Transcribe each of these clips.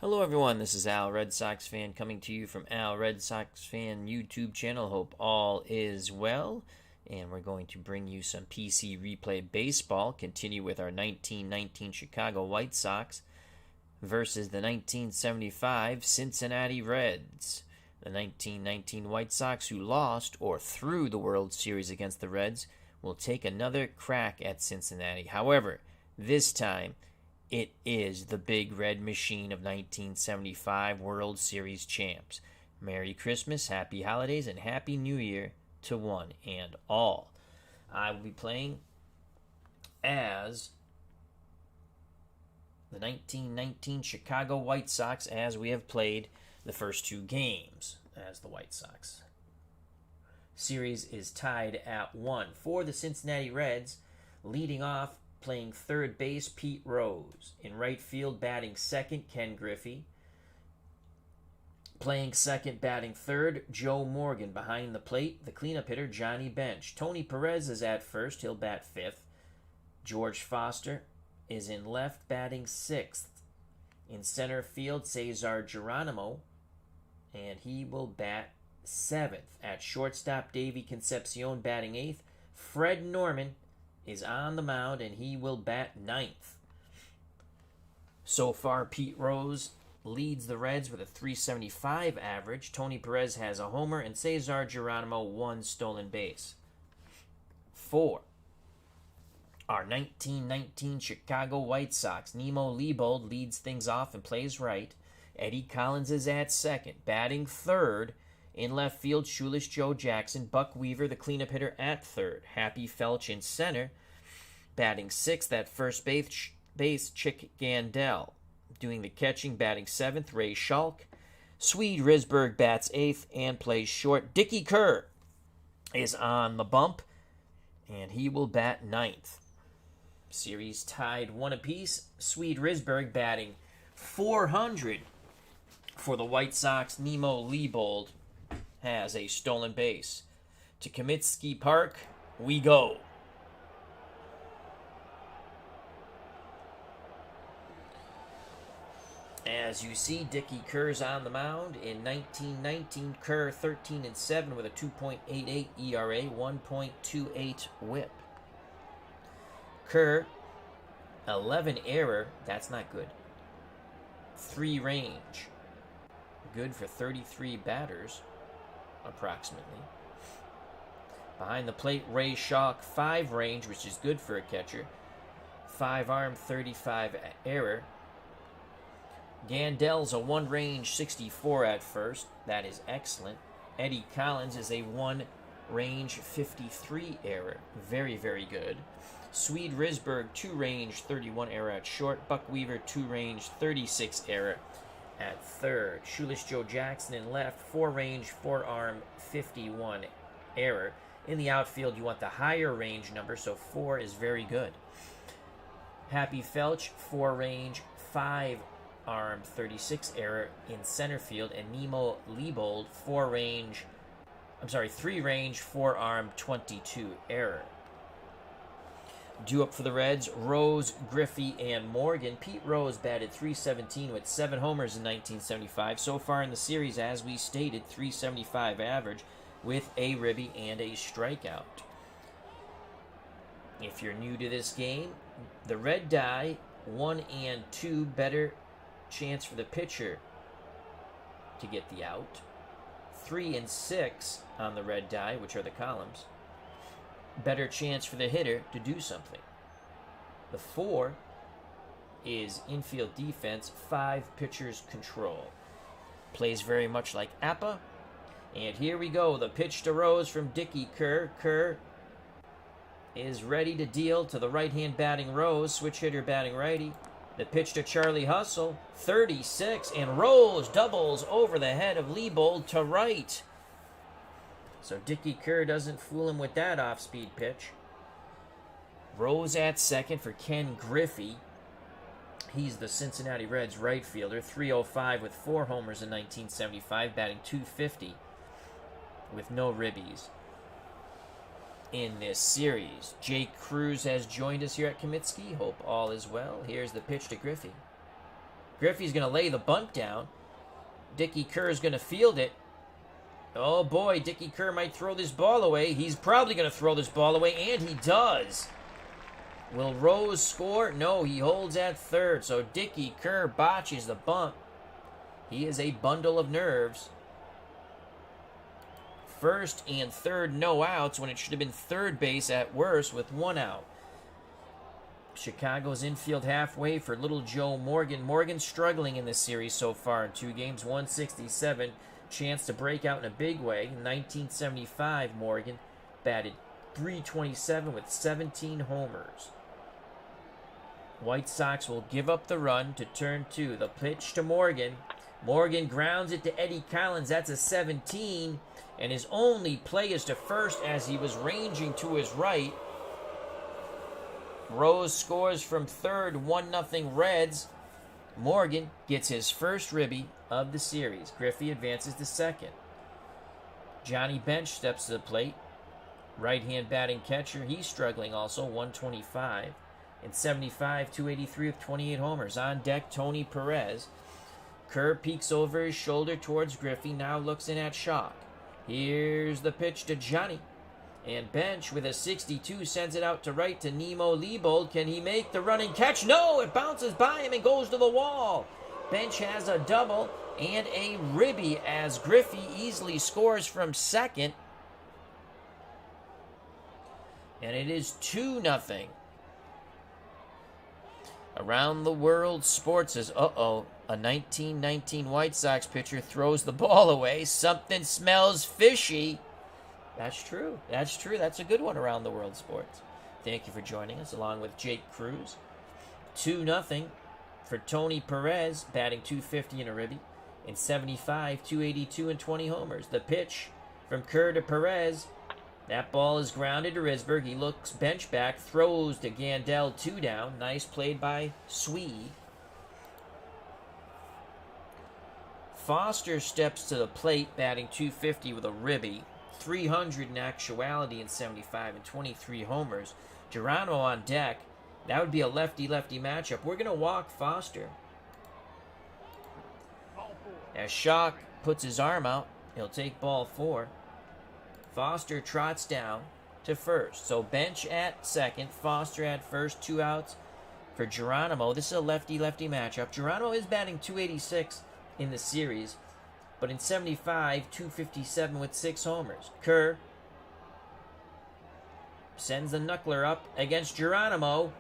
Hello everyone, this is Al, Red Sox fan, coming to you from Al, Red Sox fan YouTube channel. Hope all is well. And we're going to bring you some PC Replay Baseball, continue with our 1919 Chicago White Sox versus the 1975 Cincinnati Reds. The 1919 White Sox, who lost or threw the World Series against the Reds, will take another crack at Cincinnati. However, this time, it is the Big Red Machine of 1975 World Series champs. Merry Christmas, Happy Holidays, and Happy New Year to one and all. I will be playing as the 1919 Chicago White Sox, as we have played the first two games as the White Sox. Series is tied at 1 for the Cincinnati Reds. Leading off, playing third base, Pete Rose. In right field, batting second, Ken Griffey. Playing second, batting third, Joe Morgan. Behind the plate, the cleanup hitter, Johnny Bench. Tony Perez is at first. He'll bat fifth. George Foster is in left, batting sixth. In center field, Cesar Geronimo, and he will bat seventh. At shortstop, Davey Concepcion batting eighth. Fred Norman is on the mound, and he will bat ninth. So far, Pete Rose leads the Reds with a .375 average. Tony Perez has a homer, and Cesar Geronimo one stolen base. For our 1919 Chicago White Sox, Nemo Leibold leads things off and plays right. Eddie Collins is at second, batting third. In left field, Shoeless Joe Jackson. Buck Weaver, the cleanup hitter, at third. Happy Felch in center. Batting sixth at first base, Chick Gandel. Doing the catching, batting seventh, Ray Schalk. Swede Risberg bats eighth and plays short. Dickie Kerr is on the bump, and he will bat ninth. Series tied 1 apiece. Swede Risberg batting .400 for the White Sox. Nemo Leibold has a stolen base. To Comiskey Park we go. As you see, Dickie Kerr's on the mound. In 1919, Kerr 13-7 with a 2.88 ERA, 1.28 WHIP. Kerr 11 error, that's not good. 3 range, good for 33 batters approximately. Behind the plate, Ray Schalk 5 range, which is good for a catcher. 5 arm, 35 error. Gandel's a 1 range 64 at first. That is excellent. Eddie Collins is a 1 range 53 error. Very, very good. Swede Risberg 2 range 31 error at short. Buck Weaver 2 range 36 error at third. Shoeless Joe Jackson in left, 4 range 4 arm 51 error. In the outfield, you want the higher range number, so 4 is very good. Happy Felch 4 range 5 arm 36 error in center field, and Nemo Leibold 3 range 4 arm 22 error. Due up for the Reds, Rose, Griffey, and Morgan. Pete Rose batted .317 with 7 homers in 1975. So far in the series, as we stated, .375 average with a ribby and a strikeout. If you're new to this game, the red die, 1 and 2, better chance for the pitcher to get the out. 3 and 6 on the red die, which are the columns, better chance for the hitter to do something. The 4 is infield defense, 5 pitchers control. Plays very much like Appa. And here we go. The pitch to Rose from Dickie Kerr. Kerr is ready to deal to the right-hand batting Rose. Switch hitter batting righty. The pitch to Charlie Hustle. 36. And Rose doubles over the head of Leibold to right. So Dickie Kerr doesn't fool him with that off-speed pitch. Rose at second for Ken Griffey. He's the Cincinnati Reds right fielder. .305 with 4 homers in 1975, batting .250 with no ribbies in this series. Jake Cruz has joined us here at Comiskey. Hope all is well. Here's the pitch to Griffey. Griffey's going to lay the bunt down. Dickie Kerr is going to field it. Oh boy, Dickie Kerr might throw this ball away. He's probably going to throw this ball away, and he does. Will Rose score? No, he holds at third. So Dickie Kerr botches the bunt. He is a bundle of nerves. First and third, no outs, when it should have been third base at worst with 1 out. Chicago's infield halfway for little Joe Morgan. Morgan struggling in this series so far in 2 games, 167. Chance to break out in a big way. In 1975, Morgan batted .327 with 17 homers. White Sox will give up the run to turn 2. The pitch to Morgan. Morgan grounds it to Eddie Collins. That's a 17. And his only play is to first as he was ranging to his right. Rose scores from third, 1-0 Reds. Morgan gets his first ribby of the series. Griffey advances to second. Johnny Bench steps to the plate. Right-hand batting catcher. He's struggling also, 125. In 75, 283 with 28 homers. On deck, Tony Perez. Kerr peeks over his shoulder towards Griffey. Now looks in at Shock. Here's the pitch to Johnny. And Bench with a 62 sends it out to right to Nemo Leibold. Can he make the running catch? No, it bounces by him and goes to the wall. Bench has a double and a ribby as Griffey easily scores from second. And it is 2-0. Around the world, sports is, a 1919 White Sox pitcher throws the ball away. Something smells fishy. That's true. That's true. That's a good one around the world sports. Thank you for joining us, along with Jake Cruz. 2-0 for Tony Perez, batting .250 in a ribby. In 75, 282 and 20 homers. The pitch from Kerr to Perez. That ball is grounded to Risberg. He looks bench back, throws to Gandel, 2 down. Nice played by Swede. Foster steps to the plate, batting .250 with a ribby. 300 in actuality in 75 and 23 homers. Geronimo on deck. That would be a lefty-lefty matchup. We're going to walk Foster. As Shock puts his arm out, he'll take ball 4. Foster trots down to first. So Bench at second, Foster at first, 2 outs for Geronimo. This is a lefty-lefty matchup. Geronimo is batting .286 in the series, but in 75, .257 with 6 homers. Kerr sends the knuckler up against Geronimo.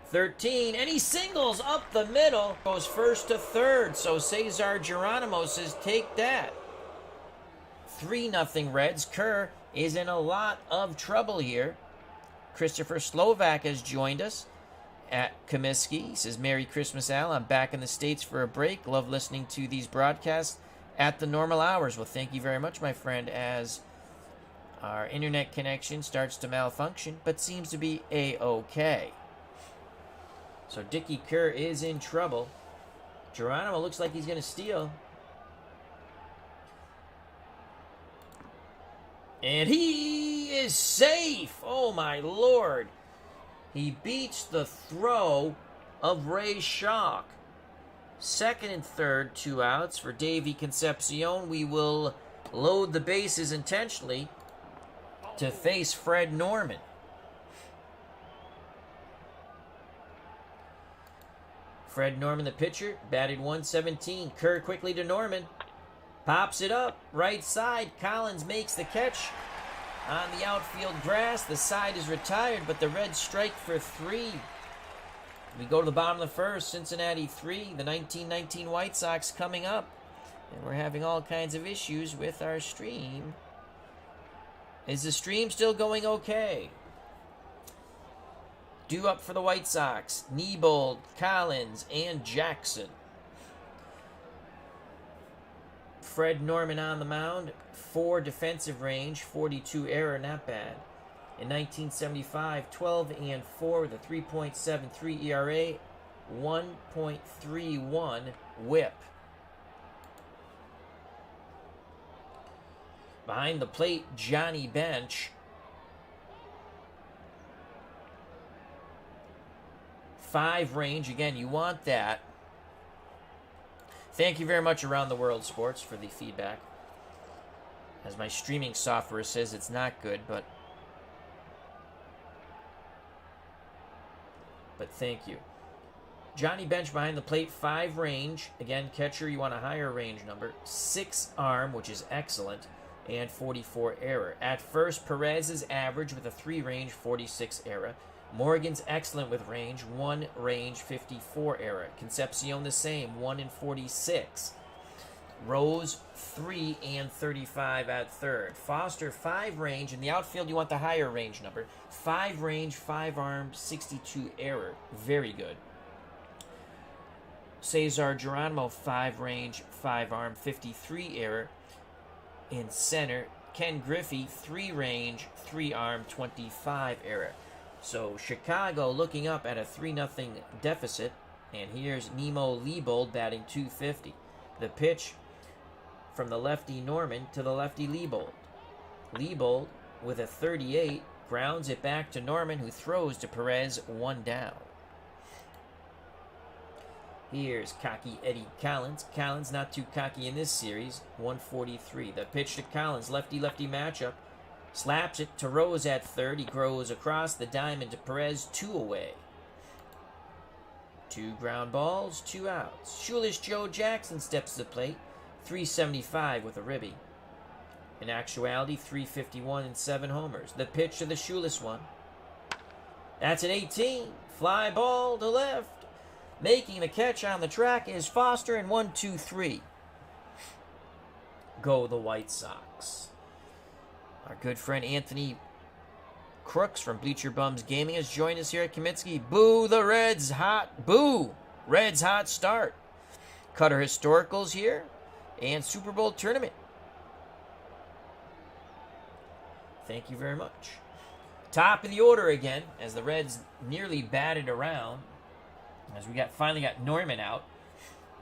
13, and he singles up the middle. Goes first to third, so Cesar Geronimo says, take that. 3-0 Reds. Kerr is in a lot of trouble here. Christopher Slovak has joined us at Comiskey. He says, Merry Christmas, Al. I'm back in the States for a break. Love listening to these broadcasts at the normal hours. Well, thank you very much, my friend, as our internet connection starts to malfunction, but seems to be A-okay. So Dickie Kerr is in trouble. Geronimo looks like he's going to steal. And he is safe. Oh, my Lord. He beats the throw of Ray Shock. Second and third, 2 outs for Davey Concepcion. We will load the bases intentionally to face Fred Norman. Fred Norman, the pitcher, batted .117. Kerr quickly to Norman. Pops it up, right side. Collins makes the catch on the outfield grass. The side is retired, but the Reds strike for 3. We go to the bottom of the first. Cincinnati 3, the 1919 White Sox coming up. And we're having all kinds of issues with our stream. Is the stream still going okay? Due up for the White Sox, Neibold, Collins, and Jackson. Fred Norman on the mound, 4 defensive range, 42 error, not bad. In 1975, 12-4 with a 3.73 ERA, 1.31 WHIP. Behind the plate, Johnny Bench. 5 range, again, you want that. Thank you very much, Around the World Sports, for the feedback. As my streaming software says, it's not good, but thank you. Johnny Bench behind the plate, 5 range. Again, catcher, you want a higher range number. 6 arm, which is excellent, and 44 error. At first, Perez is average with a 3 range, 46 error. Morgan's excellent with range, 1 range, 54 error. Concepcion the same, 1 and 46. Rose, 3 and 35 at third. Foster, 5 range. In the outfield, you want the higher range number. 5 range, 5 arm, 62 error. Very good. Cesar Geronimo, 5 range, 5 arm, 53 error. In center, Ken Griffey, 3 range, 3 arm, 25 error. So Chicago looking up at a 3-0 deficit. And here's Nemo Leibold batting .250. The pitch from the lefty Norman to the lefty Leibold. Leibold with a 38 grounds it back to Norman, who throws to Perez, 1 down. Here's cocky Eddie Collins. Collins not too cocky in this series, 143. The pitch to Collins, lefty-lefty matchup. Slaps it to Rose at third. He grows across the diamond to Perez, 2 away. 2 ground balls, 2 outs. Shoeless Joe Jackson steps to the plate, 375 with a ribby. In actuality, 351 and 7 homers. The pitch to the shoeless one. That's an 18. Fly ball to left. Making the catch on the track is Foster, and 1-2-3. Go the White Sox. Our good friend Anthony Crooks from Bleacher Bums Gaming has joined us here at Kaminsky. Boo the Reds hot. Boo. Reds hot start. Cutter Historicals here. And Super Bowl tournament. Thank you very much. Top of the order again, as the Reds nearly batted around. As we finally got Norman out.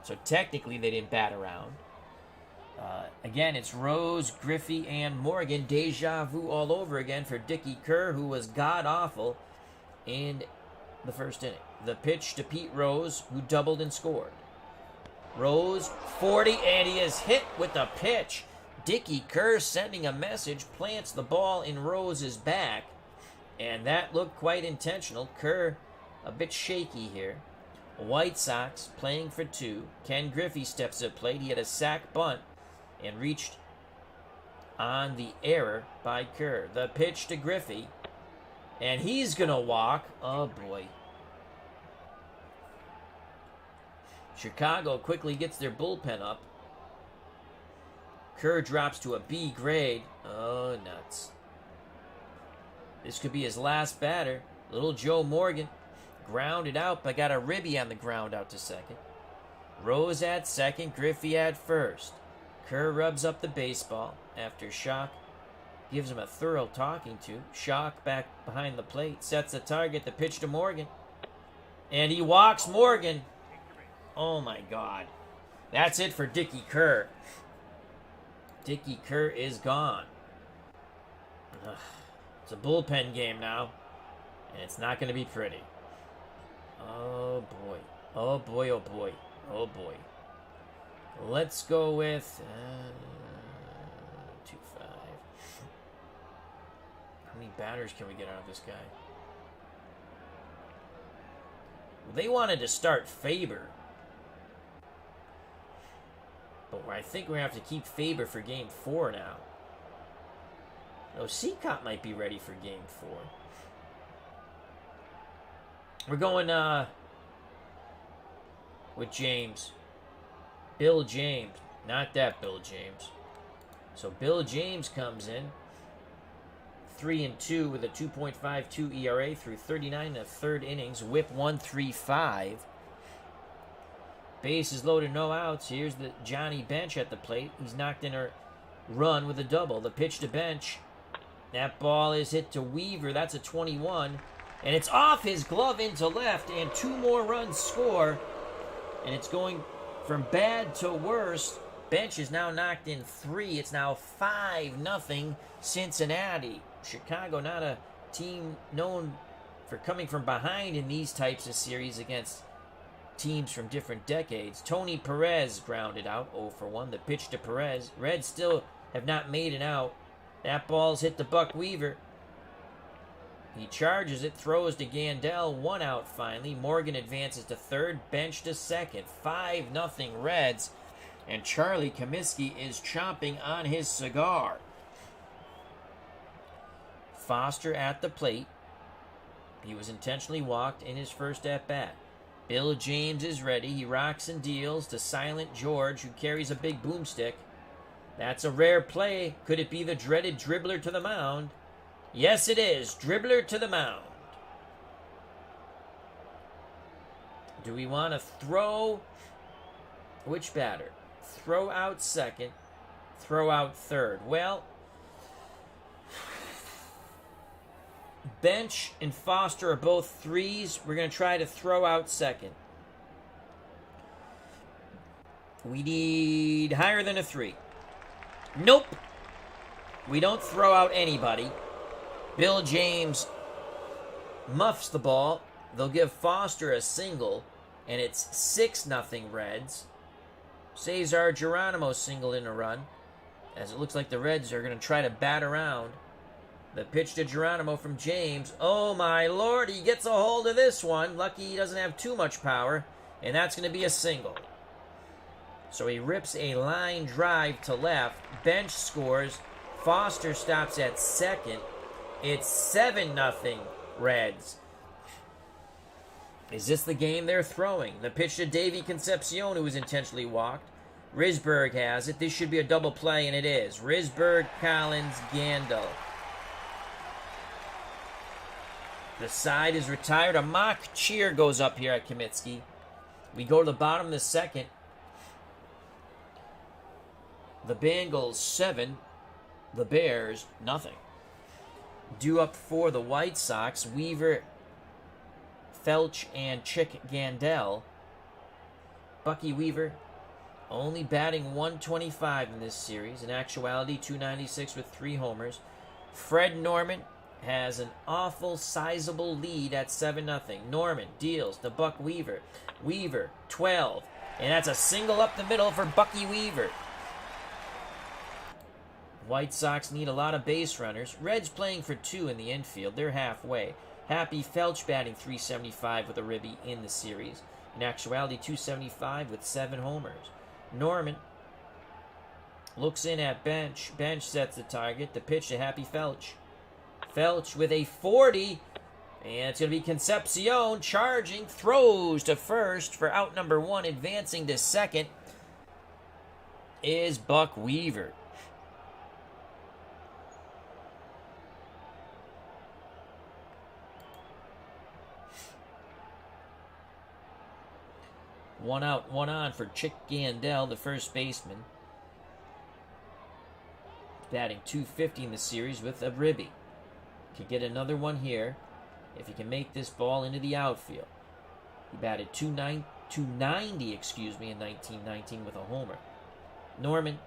So technically they didn't bat around. Again, it's Rose, Griffey, and Morgan. Deja vu all over again for Dickie Kerr, who was god-awful in the first inning. The pitch to Pete Rose, who doubled and scored. Rose, 40, and he is hit with the pitch. Dickie Kerr sending a message, plants the ball in Rose's back, and that looked quite intentional. Kerr a bit shaky here. White Sox playing for 2. Ken Griffey steps to the plate. He had a sac bunt and reached on the error by Kerr. The pitch to Griffey, and he's going to walk. Oh, boy. Chicago quickly gets their bullpen up. Kerr drops to a B grade. Oh, nuts. This could be his last batter. Little Joe Morgan grounded out, but got a ribby on the ground out to second. Rose at second, Griffey at first. Kerr rubs up the baseball after Schock gives him a thorough talking to. Schock back behind the plate, sets the target, the pitch to Morgan. And he walks Morgan. Oh my God. That's it for Dickie Kerr. Dickie Kerr is gone. Ugh. It's a bullpen game now, and it's not going to be pretty. Oh boy. Oh boy, oh boy. Oh boy. Let's go with 2-5. How many batters can we get out of this guy? They wanted to start Faber, but I think we're going to have to keep Faber for Game 4 now. No, Seacott might be ready for Game 4. We're going with James. Bill James. Not that Bill James. So Bill James comes in. 3-2 with a 2.52 ERA through 39 and a third innings. Whip 135. Bases loaded, no outs. Here's the Johnny Bench at the plate. He's knocked in a run with a double. The pitch to Bench. That ball is hit to Weaver. That's a 21. And it's off his glove into left. And 2 more runs score. And it's going from bad to worse. Bench is now knocked in 3. It's now 5-0 Cincinnati. Chicago, not a team known for coming from behind in these types of series against teams from different decades. Tony Perez grounded out 0 for 1. The pitch to Perez. Reds still have not made an out. That ball's hit to Buck Weaver. He charges it, throws to Gandel. 1 out finally. Morgan advances to third, bench to second. 5-0 Reds. And Charlie Comiskey is chomping on his cigar. Foster at the plate. He was intentionally walked in his first at-bat. Bill James is ready. He rocks and deals to Silent George, who carries a big boomstick. That's a rare play. Could it be the dreaded dribbler to the mound? Yes, it is. Dribbler to the mound. Do we want to throw? Which batter? Throw out second. Throw out third. Well, Bench and Foster are both threes. We're going to try to throw out second. We need higher than a 3. Nope. We don't throw out anybody. Bill James muffs the ball. They'll give Foster a single, and it's 6-0 Reds. Cesar Geronimo singled in a run, as it looks like the Reds are going to try to bat around. The pitch to Geronimo from James. Oh, my Lord, he gets a hold of this one. Lucky he doesn't have too much power, and that's going to be a single. So he rips a line drive to left. Bench scores. Foster stops at second. It's 7-0 Reds. Is this the game they're throwing? The pitch to Davey Concepcion, who was intentionally walked. Risberg has it. This should be a double play, and it is. Risberg, Collins, Gandel. The side is retired. A mock cheer goes up here at Comiskey. We go to the bottom of the second. The Bengals 7. The Bears nothing. Due up for the White Sox, Weaver, Felch, and Chick Gandel. Bucky Weaver only batting 125 in this series. In actuality, 296 with 3 homers. Fred Norman has an awful sizable lead at 7-0. Norman deals to Buck Weaver. Weaver, 12. And that's a single up the middle for Bucky Weaver. White Sox need a lot of base runners. Reds playing for 2 in the infield. They're halfway. Happy Felch batting 375 with a ribby in the series. In actuality, 275 with 7 homers. Norman looks in at Bench. Bench sets the target. The pitch to Happy Felch. Felch with a 40. And it's going to be Concepcion charging. Throws to first for out number 1. Advancing to second is Buck Weaver. One out, one on for Chick Gandel, the first baseman. Batting 250 in the series with a ribby. Could get another one here if he can make this ball into the outfield. He batted 290 in 1919 with a homer. Norman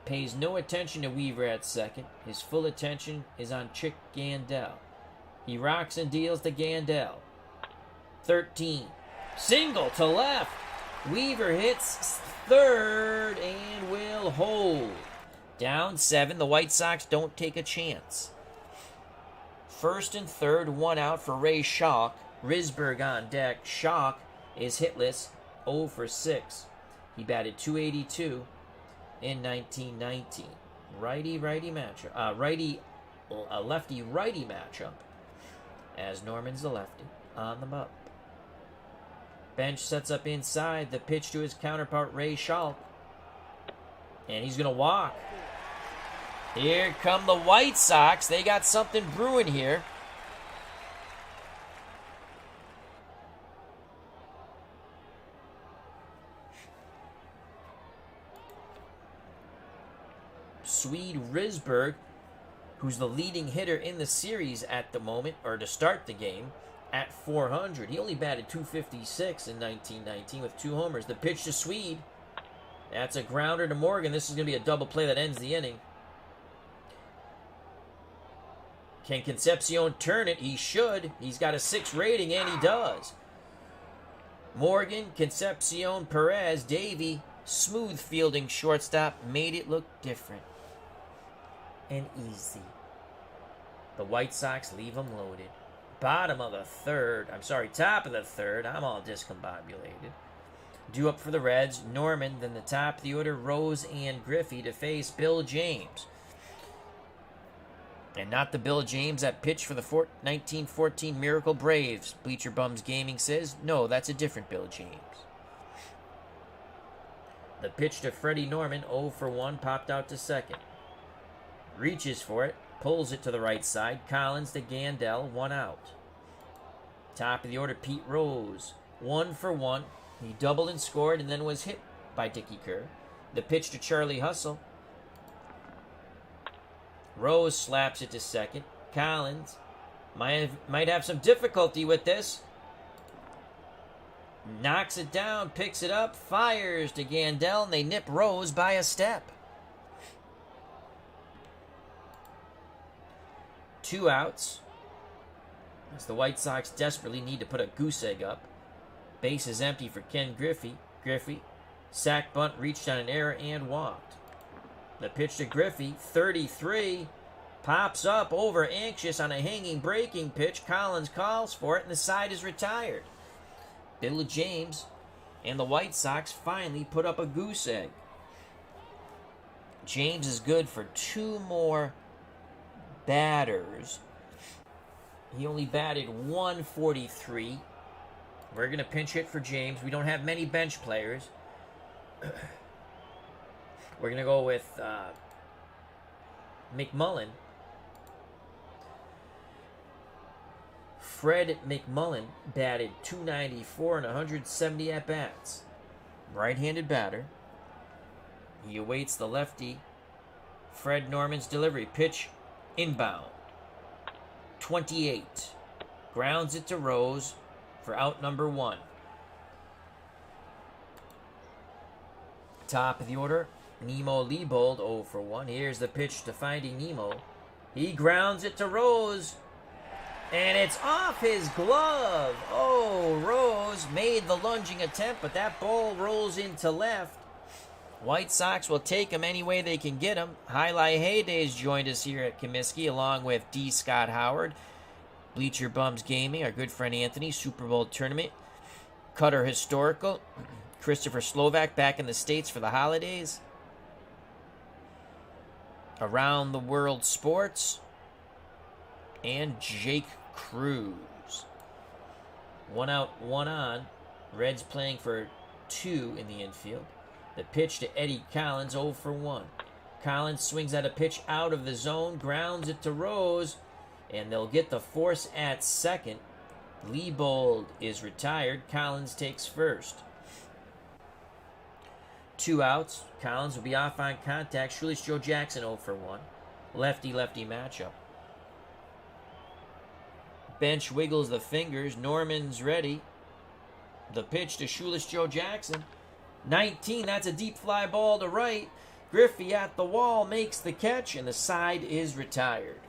pays no attention to Weaver at second. His full attention is on Chick Gandel. He rocks and deals to Gandel. 13. Single to left. Weaver hits third and will hold. Down 7. The White Sox don't take a chance. First and third, 1 out for Ray Schalk. Risberg on deck. Schalk is hitless, 0 for 6. He batted 282 in 1919. Lefty-righty matchup, as Norman's the lefty on the bump. Bench sets up inside. The pitch to his counterpart, Ray Schalk. And he's going to walk. Here come the White Sox. They got something brewing here. Swede Risberg, who's the leading hitter in the series at the moment, or to start the game, at 400. He only batted 256 in 1919 with 2 homers. The pitch to Swede. That's a grounder to Morgan. This is going to be a double play that ends the inning. Can Concepcion turn it? He should. He's got a 6 rating, and he does. Morgan, Concepcion, Perez, Davey, smooth fielding shortstop, made it look different and easy. The White Sox leave them loaded. Top of the third. I'm all discombobulated. Due up for the Reds, Norman, then the top of the order, Rose and Griffey to face Bill James. And not the Bill James that pitched for the 1914 Miracle Braves, Bleacher Bums Gaming says. No, that's a different Bill James. The pitch to Freddie Norman, 0 for 1, popped out to second. Reaches for it, pulls it to the right side. Collins to Gandel, 1 out. Top of the order, Pete Rose, 1 for 1. He doubled and scored and then was hit by Dickie Kerr. The pitch to Charlie Hustle. Rose slaps it to second. Collins might have some difficulty with this. Knocks it down, picks it up, fires to Gandel, and they nip Rose by a step. 2 outs. As the White Sox desperately need to put a goose egg up. Base is empty for Ken Griffey. Griffey, sack bunt, reached on an error and walked. The pitch to Griffey, 33, pops up over anxious on a hanging breaking pitch. Collins calls for it, and the side is retired. Bill James and the White Sox finally put up a goose egg. James is good for 2 more batters. He only batted 143. We're going to pinch hit for James. We don't have many bench players. We're going to go with McMullen. Fred McMullen batted .294 and 170 at-bats. Right-handed batter. He awaits the lefty Fred Norman's delivery. Pitch inbound. 28. Grounds it to Rose for out number 1. Top of the order, Nemo Leibold, 0 for 1. Here's the pitch to Finding Nemo. He grounds it to Rose, and it's off his glove. Oh, Rose made the lunging attempt, but that ball rolls into left. White Sox will take him any way they can get him. Highlight Heydays joined us here at Comiskey, along with D. Scott Howard, Bleacher Bums Gaming, our good friend Anthony, Super Bowl Tournament, Cutter Historical, Christopher Slovak back in the States for the holidays, Around the World Sports, and Jake Cruz. 1 out, 1 on. Reds playing for 2 in the infield. The pitch to Eddie Collins, 0 for 1. Collins swings at a pitch out of the zone, grounds it to Rose, and they'll get the force at second. Leibold is retired. Collins takes first. 2 outs. Collins will be off on contact. Shoeless Joe Jackson, 0 for 1. Lefty-lefty matchup. Bench wiggles the fingers. Norman's ready. The pitch to Shoeless Joe Jackson. 19, that's a deep fly ball to right. Griffey at the wall makes the catch, and the side is retired.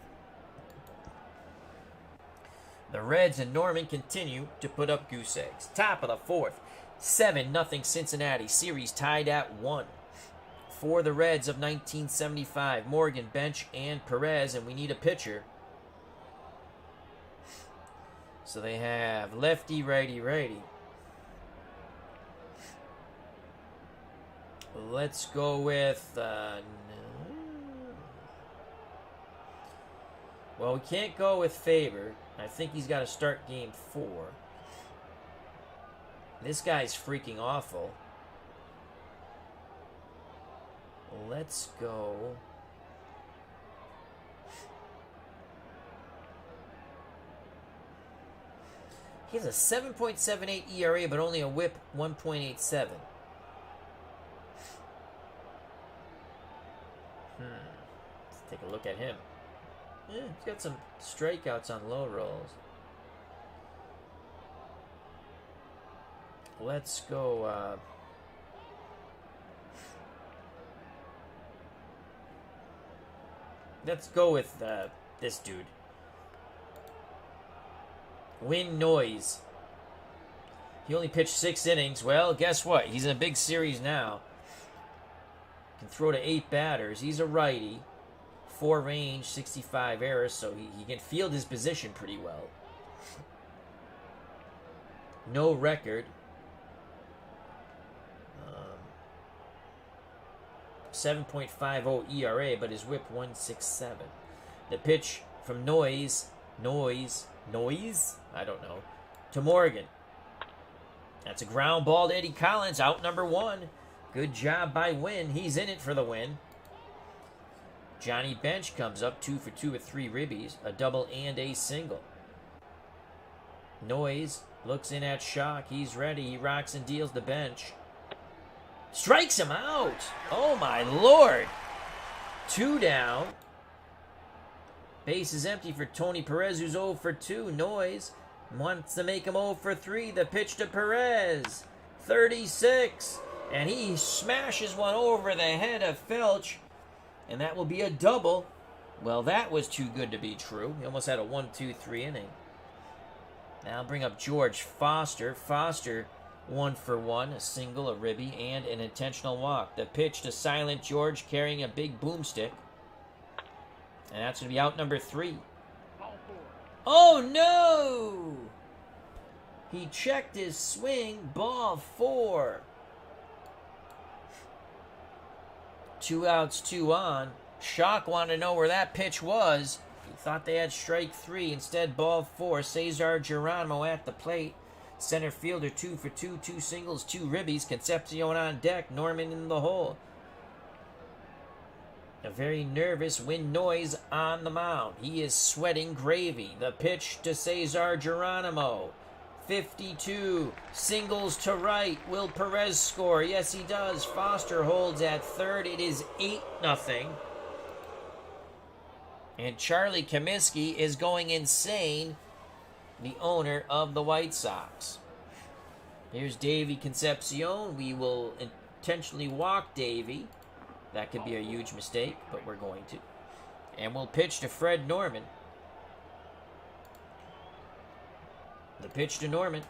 The Reds and Norman continue to put up goose eggs. Top of the 4th, 7-0 Cincinnati. Series tied at 1. For the Reds of 1975, Morgan, Bench, and Perez, and we need a pitcher. So they have lefty, righty, righty. Let's go with, well, we can't go with Faber. I think he's got to start game 4. This guy's freaking awful. Let's go. He has a 7.78 ERA, but only a whip 1.87. Let's take a look at him. Yeah, he's got some strikeouts on low rolls. Let's go. Let's go with this dude. Win Noise. He only pitched 6 innings. Well, guess what? He's in a big series now. Can throw to 8 batters. He's a righty. 4 range, 65 errors, so he can field his position pretty well. No record. 7.50 ERA, but his whip 1.67. The pitch from Noise, I don't know, to Morgan. That's a ground ball to Eddie Collins, out number 1. Good job by Wynn. He's in it for the win. Johnny Bench comes up 2 for 2 with 3 ribbies, a double and a single. Noise looks in at Shock. He's ready. He rocks and deals the Bench. Strikes him out. Oh, my Lord. 2 down. Base is empty for Tony Perez, who's 0 for 2. Noise wants to make him 0 for 3. The pitch to Perez. 36. And he smashes one over the head of Felch. And that will be a double. Well, that was too good to be true. He almost had a 1-2-3 inning. Now bring up George Foster. Foster 1 for 1, a single, a ribby, and an intentional walk. The pitch to Silent George carrying a big boomstick. And that's going to be out number 3. Oh, no! He checked his swing. Ball 4. 2 outs, 2 on. Shock wanted to know where that pitch was. He thought they had strike 3. Instead, ball 4. Cesar Geronimo at the plate. Center fielder 2 for 2. 2 singles, 2 ribbies. Concepcion on deck. Norman in the hole. A very nervous Wynn Noise on the mound. He is sweating gravy. The pitch to Cesar Geronimo. 52. Singles to right. Will Perez score? Yes, he does. Foster holds at third. It is 8-0. And Charlie Comiskey is going insane, the owner of the White Sox. Here's Davey Concepcion. We will intentionally walk Davey. That could be a huge mistake, but we're going to. And we'll pitch to Fred Norman. The pitch to Norman.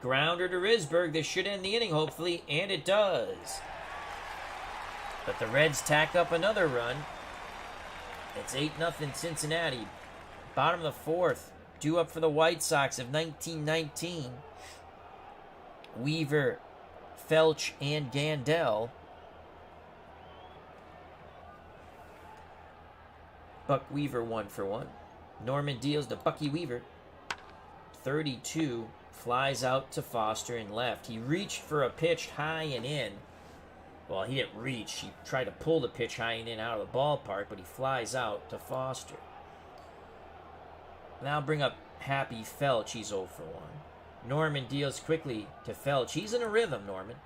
Grounder to Risberg. This should end the inning, hopefully, and it does. But the Reds tack up another run. It's 8-0 Cincinnati. Bottom of the 4th. Due up for the White Sox of 1919. Weaver, Felch, and Gandel. Buck Weaver 1 for 1. Norman deals to Bucky Weaver. 32. Flies out to Foster and left. He reached for a pitch high and in. Well, he didn't reach. He tried to pull the pitch high and in out of the ballpark, but he flies out to Foster. Now bring up Happy Felch. He's 0 for 1. Norman deals quickly to Felch. He's in a rhythm, Norman.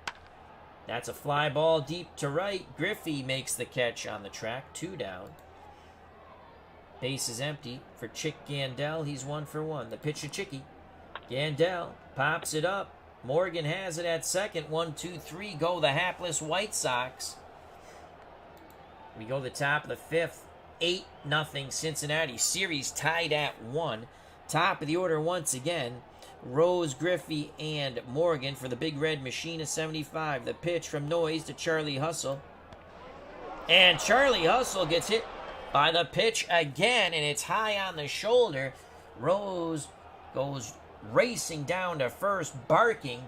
That's a fly ball deep to right. Griffey makes the catch on the track. 2 down. Base is empty for Chick Gandel. He's 1 for 1. The pitch to Chicky. Gandel pops it up. Morgan has it at second. 1, 2, 3. Go the hapless White Sox. We go to the top of the 5th. 8-0 Cincinnati. Series tied at 1. Top of the order once again. Rose, Griffey, and Morgan for the Big Red Machine of 75. The pitch from Noise to Charlie Hustle. And Charlie Hustle gets hit by the pitch again, and it's high on the shoulder. Rose goes racing down to first, barking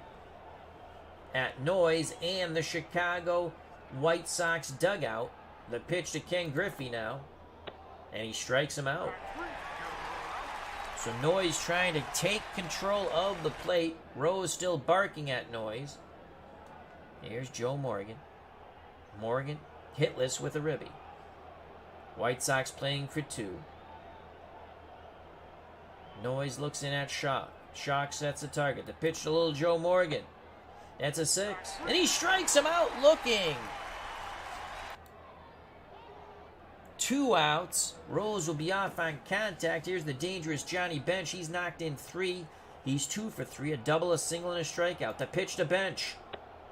at Noise and the Chicago White Sox dugout. The pitch to Ken Griffey now, and he strikes him out. So Noise trying to take control of the plate. Rose still barking at Noise. Here's Joe Morgan. Morgan hitless with a ribby. White Sox playing for 2. Noise looks in at Shock. Shock sets the target. The pitch to little Joe Morgan. That's a 6. And he strikes him out looking. 2 outs. Rose will be off on contact. Here's the dangerous Johnny Bench. He's knocked in 3. He's 2 for 3. A double, a single, and a strikeout. The pitch to Bench.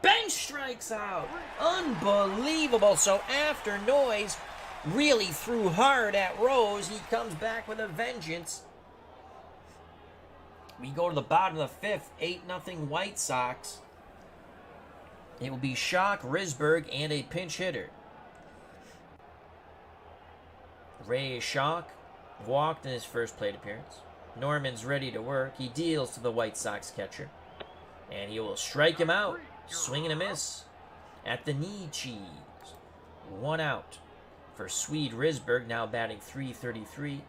Bench strikes out. Unbelievable. So after Noise really threw hard at Rose, he comes back with a vengeance. We go to the bottom of the fifth, 8-0 White Sox. It will be Schock, Risberg, and a pinch hitter. Ray Schock walked in his first plate appearance. Norman's ready to work. He deals to the White Sox catcher. And he will strike him out. Swing and a miss at the knee cheese. 1 out for Swede Risberg, now batting .333.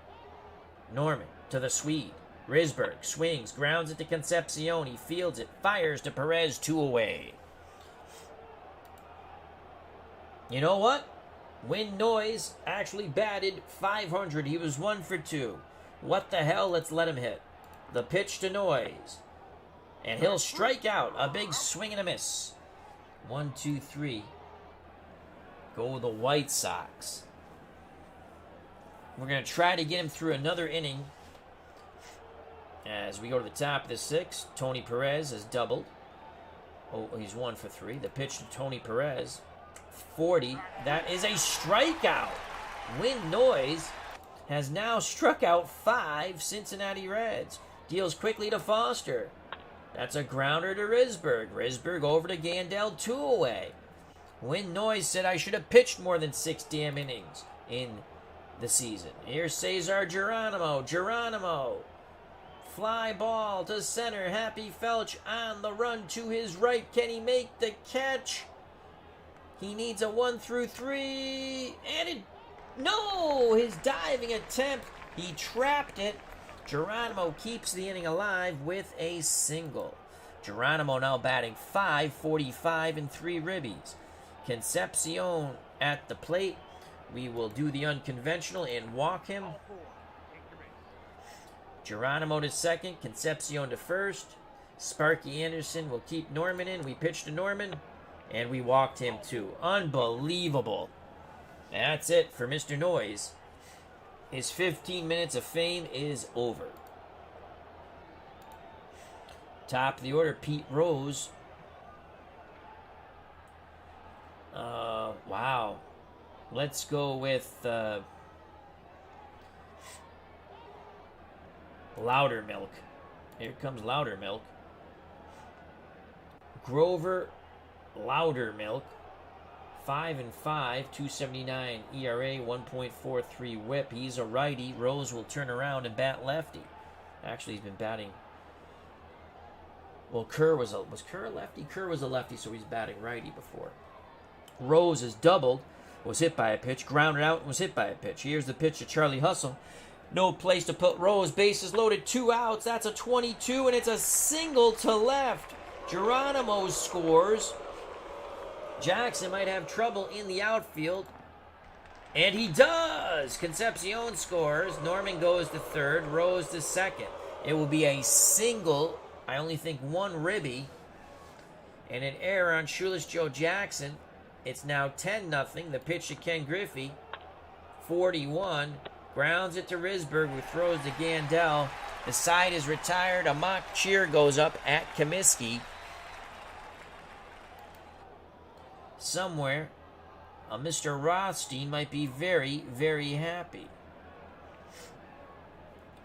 Norman to the Swede. Risberg swings, grounds it to Concepcion. He fields it, fires to Perez, 2 away. You know what? Win Noyes actually batted .500. He was 1 for 2. What the hell? Let's let him hit. The pitch to Noyes. And he'll strike out. A big swing and a miss. 1, 2, 3. Go the White Sox. We're going to try to get him through another inning. As we go to the top of the 6th, Tony Perez has doubled. Oh, he's 1 for 3. The pitch to Tony Perez. 40. That is a strikeout. Win Noyes has now struck out 5 Cincinnati Reds. Deals quickly to Foster. That's a grounder to Risberg. Risberg over to Gandel, 2 away. Win Noyes said, I should have pitched more than 6 damn innings in the season. Here's Cesar Geronimo. Geronimo. Fly ball to center. Happy Felch on the run to his right. Can he make the catch? He needs a 1 through 3. And no! His diving attempt. He trapped it. Geronimo keeps the inning alive with a single. Geronimo now batting .545 and 3 ribbies. Concepcion at the plate. We will do the unconventional and walk him. Geronimo to second. Concepcion to first. Sparky Anderson will keep Norman in. We pitch to Norman. And we walked him too. Unbelievable. That's it for Mr. Noyes. His 15 minutes of fame is over. Top of the order, Pete Rose. Wow. Let's go with Loudermilk. Here comes Loudermilk. Grover Loudermilk. 5 and 5, 2.79 ERA, 1.43 WHIP. He's a righty. Rose will turn around and bat lefty. Actually, he's been batting. Well, Kerr was Kerr a lefty? Kerr was a lefty, so he's batting righty before. Rose is doubled, was hit by a pitch, grounded out, and was hit by a pitch. Here's the pitch to Charlie Hustle. No place to put Rose. Bases loaded, 2 outs. That's a 22, and it's a single to left. Geronimo scores. Jackson might have trouble in the outfield. And he does! Concepcion scores. Norman goes to third. Rose to second. It will be a single. I only think 1 ribby. And an error on Shoeless Joe Jackson. It's now 10-0. The pitch to Ken Griffey. 41. Grounds it to Risberg, who throws to Gandel. The side is retired. A mock cheer goes up at Comiskey. Somewhere, Mr. Rothstein might be very, very happy.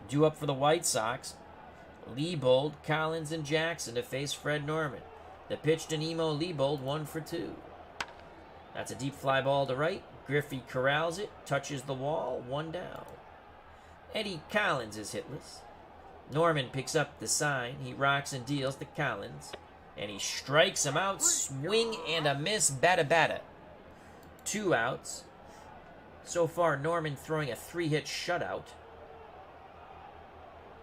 Due up for the White Sox, Liebold, Collins, and Jackson to face Fred Norman. The pitch to Nemo Liebold, 1 for 2. That's a deep fly ball to right. Griffey corrals it, touches the wall, 1 down. Eddie Collins is hitless. Norman picks up the sign. He rocks and deals to Collins. And he strikes him out. Swing and a miss. Bada. 2 outs. So far, Norman throwing a 3-hit shutout.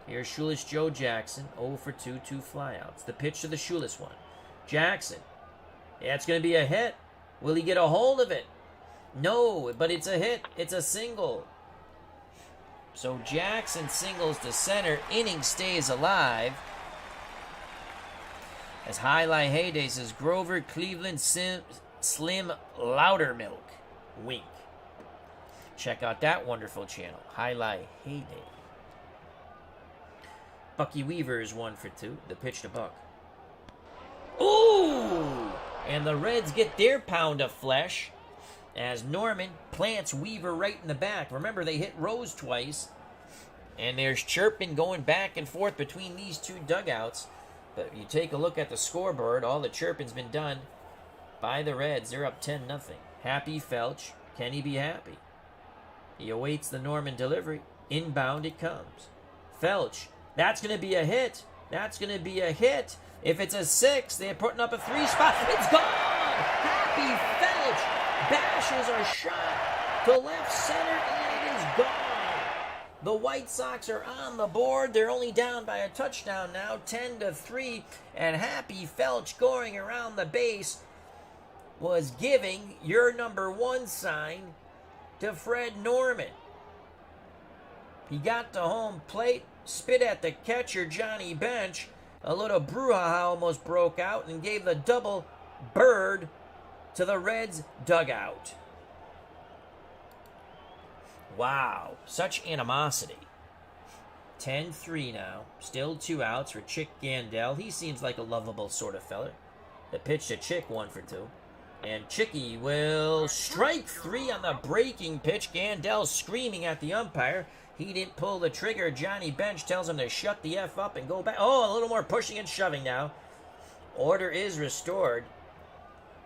Here's Shoeless Joe Jackson. 0 for 2, 2 flyouts. The pitch to the Shoeless one. Jackson. Yeah, it's going to be a hit. Will he get a hold of it? No, but it's a hit. It's a single. So Jackson singles to center. Inning stays alive. As Highlight Heyday says, Grover Cleveland Slim Loudermilk. Wink. Check out that wonderful channel. Highlight Heyday. Bucky Weaver is 1 for 2. The pitch to Buck. Ooh! And the Reds get their pound of flesh as Norman plants Weaver right in the back. Remember, they hit Rose twice. And there's chirping going back and forth between these two dugouts. But you take a look at the scoreboard, all the chirping's been done by the Reds. They're up 10-0. Happy Felch. Can he be happy? He awaits the Norman delivery. Inbound it comes. Felch. That's going to be a hit. That's going to be a hit. If it's a 6, they're putting up a 3 spot. It's gone! Happy Felch bashes a shot to left center, and it is gone. The White Sox are on the board. They're only down by a touchdown now, 10-3. And Happy Felch going around the base was giving your number 1 sign to Fred Norman. He got to home plate, spit at the catcher, Johnny Bench. A little brouhaha almost broke out and gave the double bird to the Reds dugout. Wow, such animosity. 10-3 now. Still 2 outs for Chick Gandel. He seems like a lovable sort of feller. The pitch to Chick, 1 for 2. And Chicky will strike 3 on the breaking pitch. Gandel screaming at the umpire. He didn't pull the trigger. Johnny Bench tells him to shut the F up and go back. Oh, a little more pushing and shoving now. Order is restored.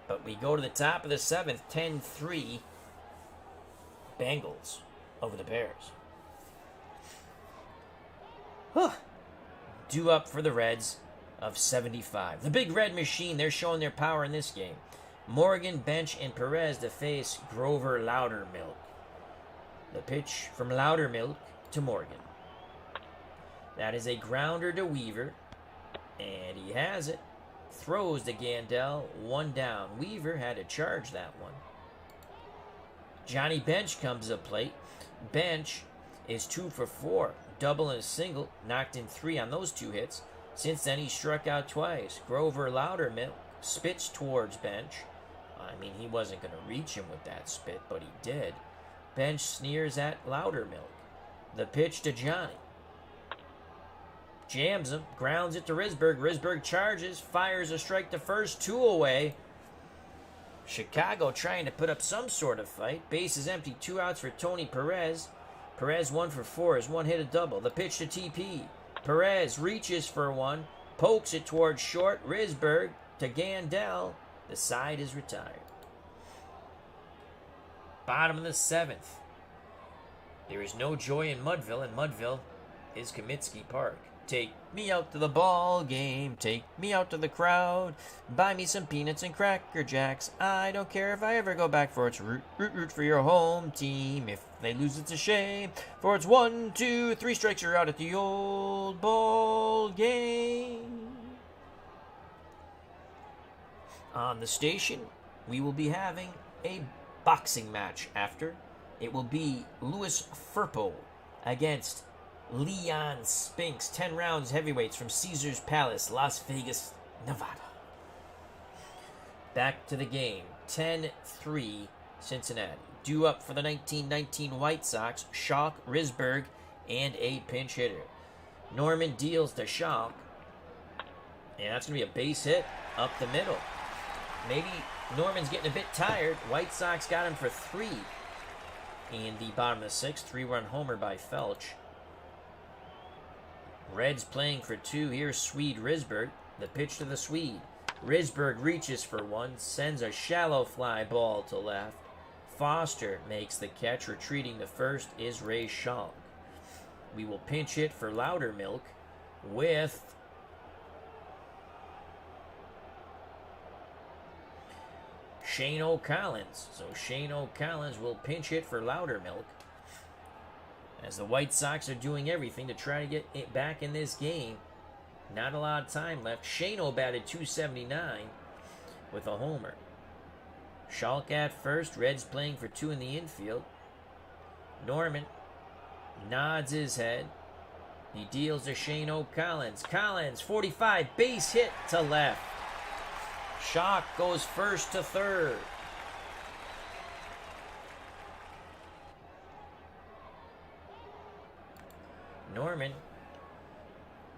But we go to the top of the 7th. 10-3. Bengals over the Bears. Due up for the Reds of 75. The Big Red Machine, they're showing their power in this game. Morgan, Bench, and Perez to face Grover Loudermilk. The pitch from Loudermilk to Morgan. That is a grounder to Weaver. And he has it. Throws to Gandel. 1 down. Weaver had to charge that one. Johnny Bench comes to the plate. Bench is 2 for 4. Double and a single. Knocked in 3 on those 2 hits. Since then, he struck out twice. Grover Loudermilk spits towards Bench. I mean, he wasn't going to reach him with that spit, but he did. Bench sneers at Loudermilk. The pitch to Johnny. Jams him. Grounds it to Risberg. Risberg charges. Fires a strike to first. 2 away. Chicago trying to put up some sort of fight. Base is empty. 2 outs for Tony Perez. Perez 1 for 4. His 1 hit a double. The pitch to TP. Perez reaches for 1. Pokes it towards short. Risberg to Gandel. The side is retired. Bottom of the 7th. There is no joy in Mudville, and Mudville is Comiskey Park. Take me out to the ball game. Take me out to the crowd. Buy me some peanuts and Cracker Jacks. I don't care if I ever go back, for it's root, root, root for your home team. If they lose, it's a shame. For it's 1, 2, 3 strikes, you're out at the old ball game. On the station, we will be having a boxing match after. It will be Louis Firpo against Leon Spinks. 10 rounds heavyweights from Caesars Palace, Las Vegas, Nevada. Back to the game. 10-3 Cincinnati. Due up for the 1919 White Sox, Schalk, Risberg, and a pinch hitter. Norman deals to Schalk. And that's going to be a base hit up the middle. Maybe Norman's getting a bit tired. White Sox got him for 3 in the bottom of the 6th. 3-run homer by Felch. Reds playing for 2. Here's Swede Risberg. The pitch to the Swede. Risberg reaches for 1. Sends a shallow fly ball to left. Foster makes the catch. Retreating to first is Ray Schalk. We will pinch hit for Loudermilk with Shane O'Collins. So Shane O'Collins will pinch hit for Loudermilk, as the White Sox are doing everything to try to get it back in this game. Not a lot of time left. Shane O batted .279 with a homer. Schalk at first. Reds playing for 2 in the infield. Norman nods his head. He deals to Shane O'Collins. Collins, 45, base hit to left. Schalk goes first to third. Norman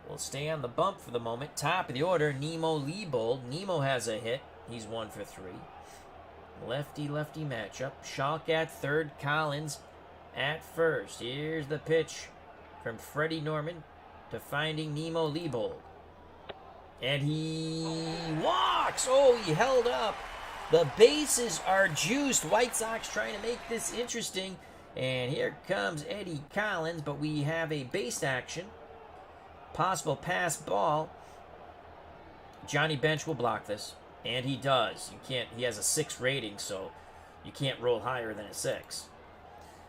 will stay on the bump for the moment. Top of the order, Nemo Liebold. Nemo has a hit. He's 1 for 3. Lefty-lefty matchup. Schalk at third. Collins at first. Here's the pitch from Freddie Norman to Finding Nemo Leibold. And he walks. Oh, he held up. The bases are juiced. White Sox trying to make this interesting. And here comes Eddie Collins, but we have a base action. Possible pass ball. Johnny Bench will block this. And he does. He has a 6 rating, so you can't roll higher than a 6.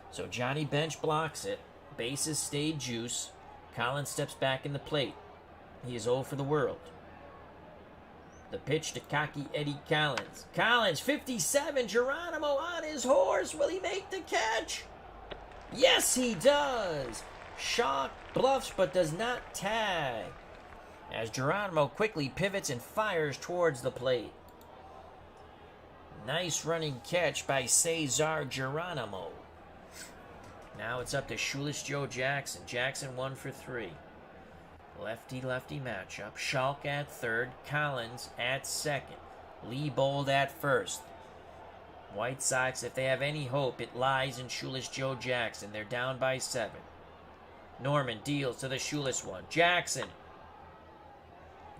So Johnny Bench blocks it. Bases stayed juice. Collins steps back in the plate. He is 0 for the world. The pitch to cocky Eddie Collins. Collins, 57. Geronimo on his horse. Will he make the catch? Yes, he does. Shock, bluffs, but does not tag. As Geronimo quickly pivots and fires towards the plate. Nice running catch by Cesar Geronimo. Now it's up to Shoeless Joe Jackson. Jackson 1 for 3. Lefty-lefty matchup. Schalk at third. Collins at second. Leibold at first. White Sox, if they have any hope, it lies in Shoeless Joe Jackson. They're down by 7. Norman deals to the shoeless one. Jackson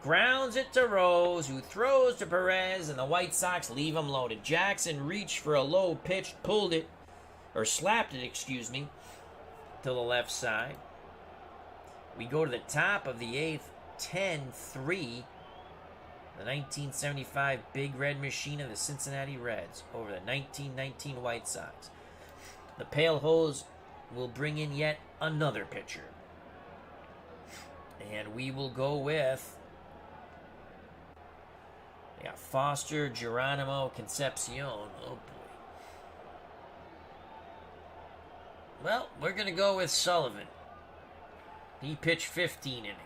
grounds it to Rose, who throws to Perez, and the White Sox leave him loaded. Jackson reached for a low pitch, pulled it, or slapped it, to the left side. We go to the top of the 8th, 10-3. The 1975 Big Red Machine of the Cincinnati Reds over the 1919 White Sox. The Pale Hose will bring in yet another pitcher. And we will go with... We got Foster, Geronimo, Concepcion. Oh, boy. Well, we're going to go with Sullivan. He pitched 15 innings.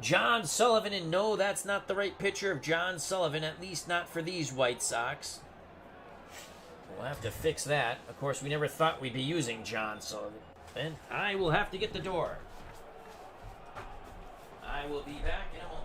John Sullivan, and no, that's not the right pitcher of John Sullivan, at least not for these White Sox. We'll have to fix that. Of course, we never thought we'd be using John Sullivan. And I will have to get the door. I will be back in a moment.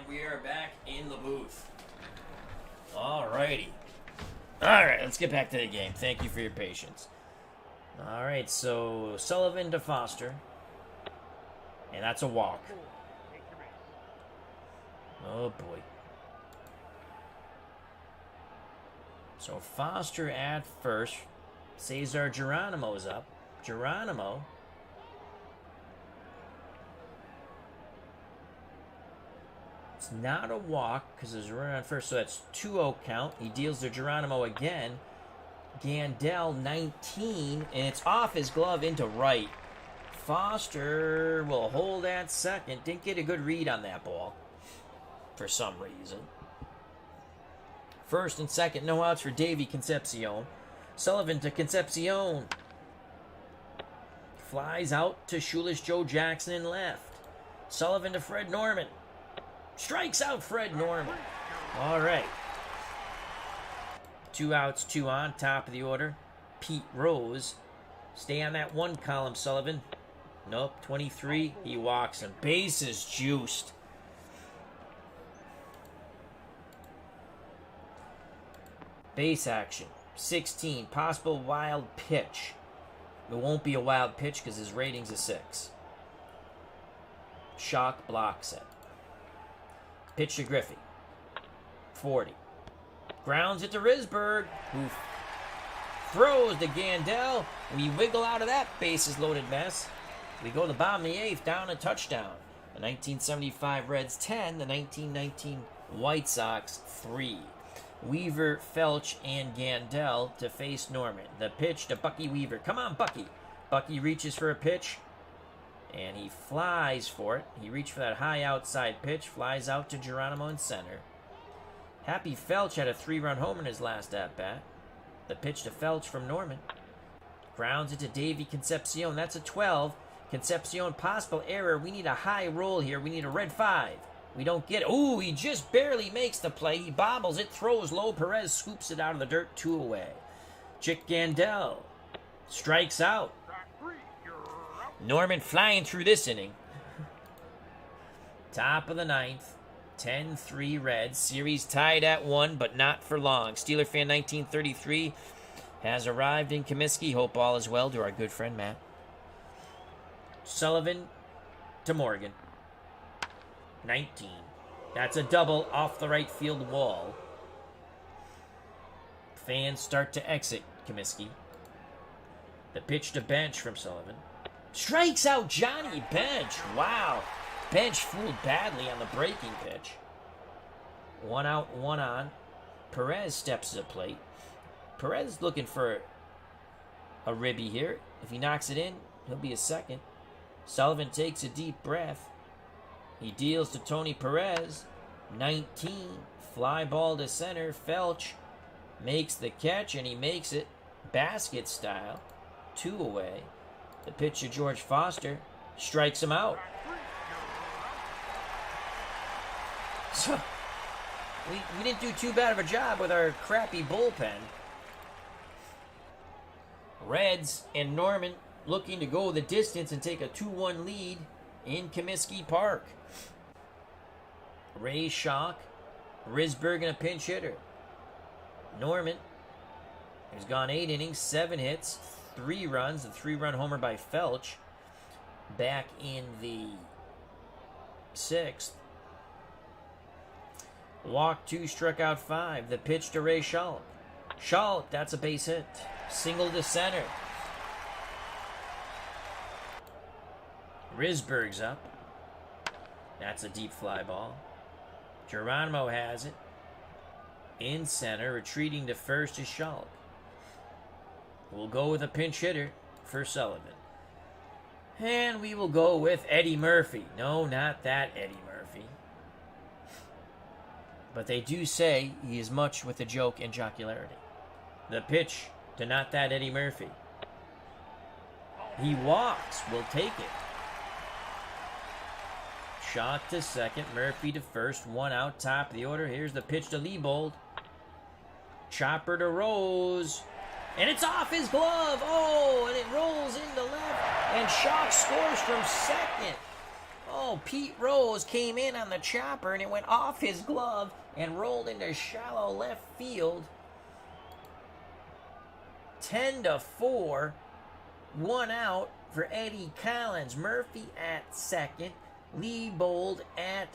We are back in the booth. Alrighty. Alright, let's get back to the game. Thank you for your patience. Alright, so Sullivan to Foster. And that's a walk. Oh boy. So Foster at first. Cesar Geronimo's up. Geronimo. It's not a walk because there's a runner on first, so that's 2-0 count. He deals to Geronimo again. Gandel, 19, and it's off his glove into right. Foster will hold at second. Didn't get a good read on that ball for some reason. First and second, no outs for Davey Concepcion. Sullivan to Concepcion. Flies out to Shoeless Joe Jackson in left. Sullivan to Fred Norman. Strikes out Fred Norman. All right. 2 outs, 2 on. Top of the order. Pete Rose. Stay on that 1 column, Sullivan. Nope. 23. He walks him. Bases juiced. Base action. 16. Possible wild pitch. It won't be a wild pitch because his rating's a 6. Shock blocks it. Pitch to Griffey. 40. Grounds it to Risberg, who throws to Gandel. We wiggle out of that bases loaded mess. We go to the bottom of the 8th, down a touchdown. The 1975 Reds 10, the 1919 White Sox 3. Weaver, Felch, and Gandel to face Norman. The pitch to Bucky Weaver. Come on, Bucky. Bucky reaches for a pitch. And he flies for it. He reached for that high outside pitch. Flies out to Geronimo in center. Happy Felch had a 3-run homer in his last at-bat. The pitch to Felch from Norman. Grounds it to Davey Concepcion. That's a 12. Concepcion, possible error. We need a high roll here. We need a red 5. We don't get it. Ooh, he just barely makes the play. He bobbles it, throws low. Perez scoops it out of the dirt, 2 away. Chick Gandel strikes out. Norman flying through this inning. Top of the 9th. 10-3 Reds. Series tied at 1, but not for long. Steeler Fan 1933 has arrived in Comiskey. Hope all is well to our good friend Matt. Sullivan to Morgan. 19. That's a double off the right field wall. Fans start to exit Comiskey. The pitch to Bench from Sullivan. Strikes out Johnny Bench. Wow. Bench fooled badly on the breaking pitch. 1 out, 1 on. Perez steps to the plate. Perez looking for a ribby here. If he knocks it in, he'll be a second. Sullivan takes a deep breath. He deals to Tony Perez. 19. Fly ball to center. Felch makes the catch, and he makes it basket style. 2 away. The pitch to George Foster strikes him out. So, we didn't do too bad of a job with our crappy bullpen. Reds and Norman looking to go the distance and take a 2-1 lead in Comiskey Park. Ray Schock, Risberg in a pinch hitter. Norman has gone 8 innings, 7 hits, 3 runs, a 3-run homer by Felch back in the 6th. Walked 2, struck out 5. The pitch to Ray Schock. Schock, that's a base hit. Single to center. Risberg's up. That's a deep fly ball. Geronimo has it. In center, retreating to first is Schock. We'll go with a pinch hitter for Sullivan. And we will go with Eddie Murphy. No, not that Eddie Murphy. But they do say he is much with the joke and jocularity. The pitch to not that Eddie Murphy. He walks. We'll take it. Shot to second. Murphy to first. 1 out. Top of the order. Here's the pitch to Liebold. Chopper to Rose. And it's off his glove. Oh, and it rolls into left. And Schock scores from second. Oh, Pete Rose came in on the chopper, and it went off his glove and rolled into shallow left field. 10-4. 1 out for Eddie Collins. Murphy at second. Liebold at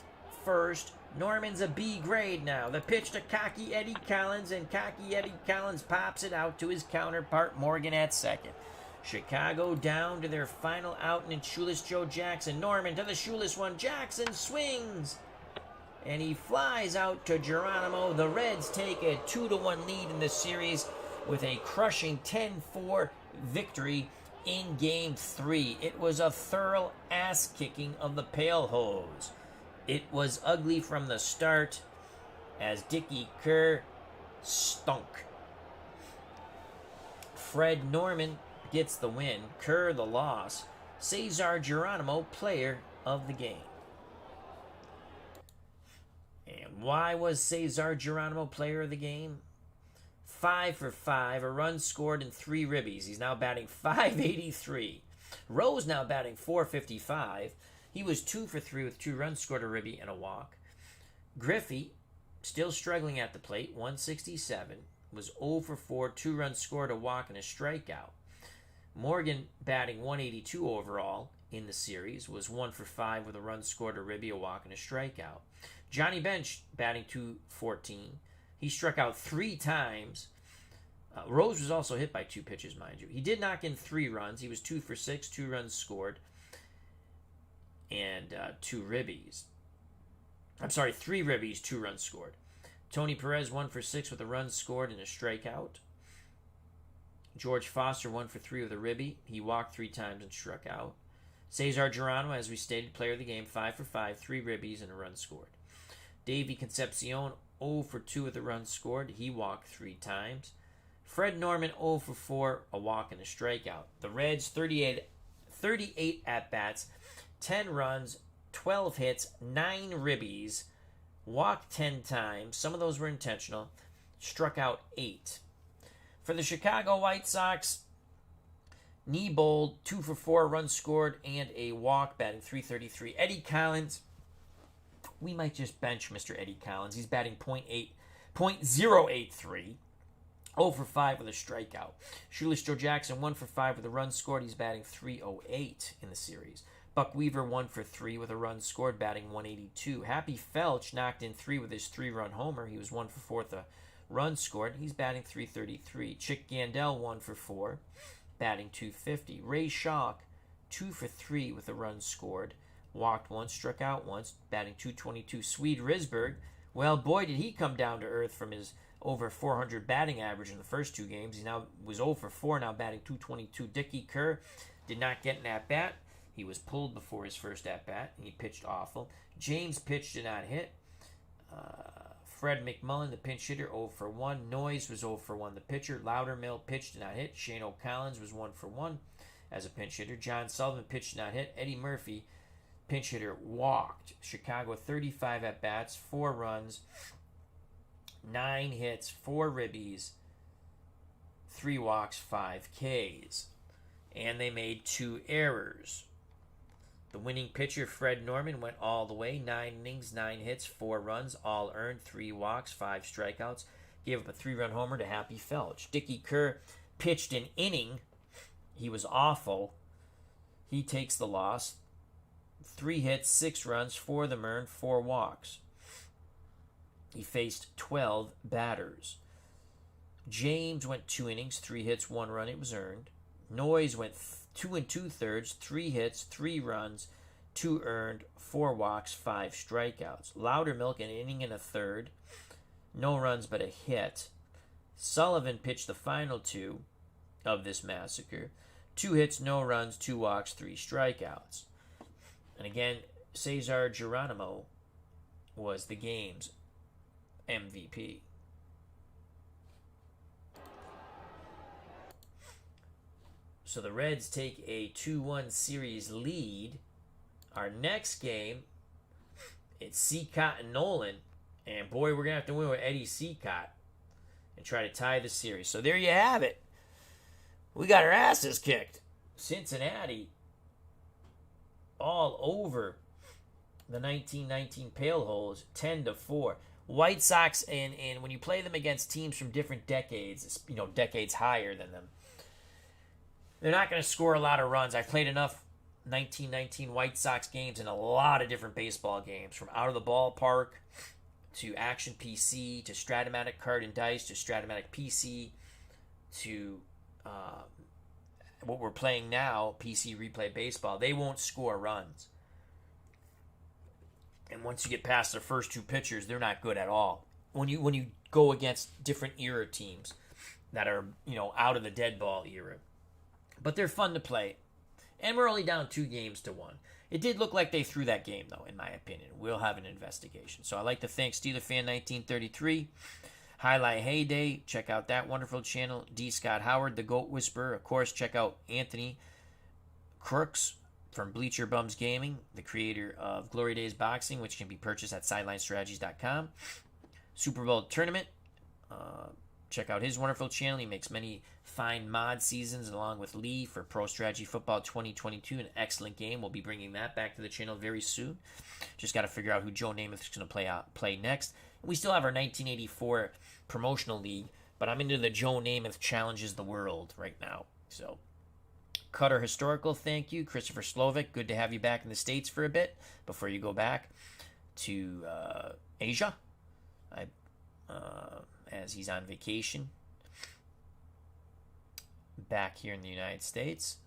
first. Norman's a B grade now. The pitch to cocky Eddie Collins, and cocky Eddie Collins pops it out to his counterpart Morgan at second. Chicago down to their final out, and it's shoeless Joe Jackson. Norman to the shoeless one. Jackson swings, and he flies out to Geronimo. The Reds take a 2-1 lead in the series with a crushing 10-4 victory in Game 3. It was a thorough ass-kicking of the Pale Hose. It was ugly from the start as Dickie Kerr stunk. Fred Norman gets the win. Kerr the loss. Cesar Geronimo, player of the game. And why was Cesar Geronimo player of the game? 5 for 5, a run scored and 3 ribbies. He's now batting .583. Rose now batting .455. He was 2 for 3 with 2 runs scored, a ribby, and a walk. Griffey, still struggling at the plate, 167, was 0 for 4, 2 runs scored, a walk, and a strikeout. Morgan, batting .182 overall in the series, was 1 for 5 with a run scored, a ribby, a walk, and a strikeout. Johnny Bench, batting .214. He struck out 3 times. Rose was also hit by 2 pitches, mind you. He did knock in 3 runs. He was 2 for 6, 2 runs scored, and 2 ribbies. I'm sorry, 3 ribbies, 2 runs scored. Tony Perez, 1 for 6 with a run scored and a strikeout. George Foster, 1 for 3 with a ribby. He walked 3 times and struck out. Cesar Geronimo, as we stated, player of the game, 5 for 5, 3 ribbies, and a run scored. Davey Concepcion, 0 for 2 with a run scored. He walked 3 times. Fred Norman 0 for 4, a walk and a strikeout. The Reds 38 at-bats, 10 runs, 12 hits, 9 ribbies, walked 10 times. Some of those were intentional. Struck out 8. For the Chicago White Sox, Niebold 2 for 4, runs scored, and a walk, batting .333. Eddie Collins, we might just bench Mr. Eddie Collins. He's batting .083. 0 for 5 with a strikeout. Shoeless Joe Jackson 1 for 5 with a run scored. He's batting .308 in the series. Buck Weaver 1 for 3 with a run scored, batting .182. Happy Felch knocked in 3 with his 3-run homer. He was 1 for 4 with a run scored. He's batting .333. Chick Gandel 1 for 4, batting .250. Ray Schalk 2 for 3 with a run scored. Walked once, struck out once, batting .222. Swede Risberg, well, boy, did he come down to earth from his over 400 batting average in the first 2 games. He now was 0 for 4, now batting .222. Dickie Kerr did not get an at-bat. He was pulled before his first at-bat, and he pitched awful. James pitched, did not hit. Fred McMullen, the pinch hitter, 0 for 1. Noyes was 0 for 1, the pitcher. Loudermill pitched, did not hit. Shane O'Collins was 1 for 1 as a pinch hitter. John Sullivan pitched, did not hit. Eddie Murphy, pinch hitter, walked. Chicago 35 at-bats, 4 runs, 9 hits, 4 ribbies, 3 walks, 5 Ks. And they made 2 errors. The winning pitcher, Fred Norman, went all the way. 9 innings, 9 hits, 4 runs, all earned, 3 walks, 5 strikeouts. Gave up a 3-run homer to Happy Felch. Dickie Kerr pitched an inning. He was awful. He takes the loss. 3 hits, 6 runs, 4 of them earned, 4 walks. He faced 12 batters. James went 2 innings, 3 hits, 1 run. It was earned. Noyes went 2 2/3, 3 hits, 3 runs, 2 earned, 4 walks, 5 strikeouts. Loudermilk an inning and a third, no runs but a hit. Sullivan pitched the final 2 of this massacre. 2 hits, no runs, 2 walks, 3 strikeouts. And again, Cesar Geronimo was the game's MVP. So the Reds take a 2-1 series lead. Our next game, it's Seacott and Nolan. And boy, we're going to have to win with Eddie Seacott and try to tie the series. So there you have it. We got our asses kicked. Cincinnati all over the 1919 Pale Holes, 10-4. White Sox, and when you play them against teams from different decades, decades higher than them, they're not going to score a lot of runs. I've played enough 1919 White Sox games in a lot of different baseball games, from out of the ballpark to Action PC to Stratomatic Card and Dice to Stratomatic PC to what we're playing now, PC Replay Baseball. They won't score runs. And once you get past their first 2 pitchers, they're not good at all. When you go against different era teams that are, out of the dead ball era. But they're fun to play. And we're only down 2-1. It did look like they threw that game, though, in my opinion. We'll have an investigation. So I'd like to thank SteelerFan1933, Highlight Heyday. Check out that wonderful channel. D. Scott Howard, the Goat Whisperer. Of course, check out Anthony Crooks from Bleacher Bums Gaming, the creator of Glory Days Boxing, which can be purchased at SidelineStrategies.com. Super Bowl Tournament. Check out his wonderful channel. He makes many fine mod seasons along with Lee for Pro Strategy Football 2022. An excellent game. We'll be bringing that back to the channel very soon. Just got to figure out who Joe Namath is going to play next. We still have our 1984 promotional league, but I'm into the Joe Namath Challenges the World right now. So, Cutter Historical, thank you. Christopher Slovic, good to have you back in the States for a bit before you go back to Asia. As he's on vacation back here in the United States.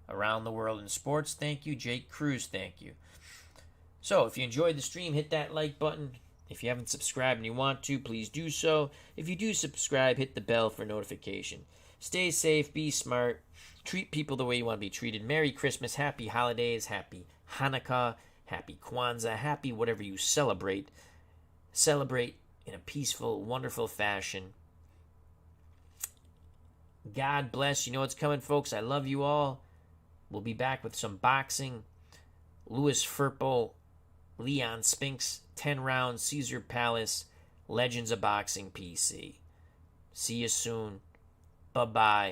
Around the World in Sports, thank you. Jake Cruz, thank you. So, if you enjoyed the stream, hit that like button. If you haven't subscribed and you want to, please do so. If you do subscribe, hit the bell for notification. Stay safe, be smart, treat people the way you want to be treated. Merry Christmas, Happy Holidays, Happy Hanukkah, Happy Kwanzaa, happy whatever you celebrate. Celebrate in a peaceful, wonderful fashion. God bless. You know what's coming, folks. I love you all. We'll be back with some boxing. Louis Firpo, Leon Spinks, 10 rounds, Caesar Palace, Legends of Boxing PC. See you soon. Bye-bye.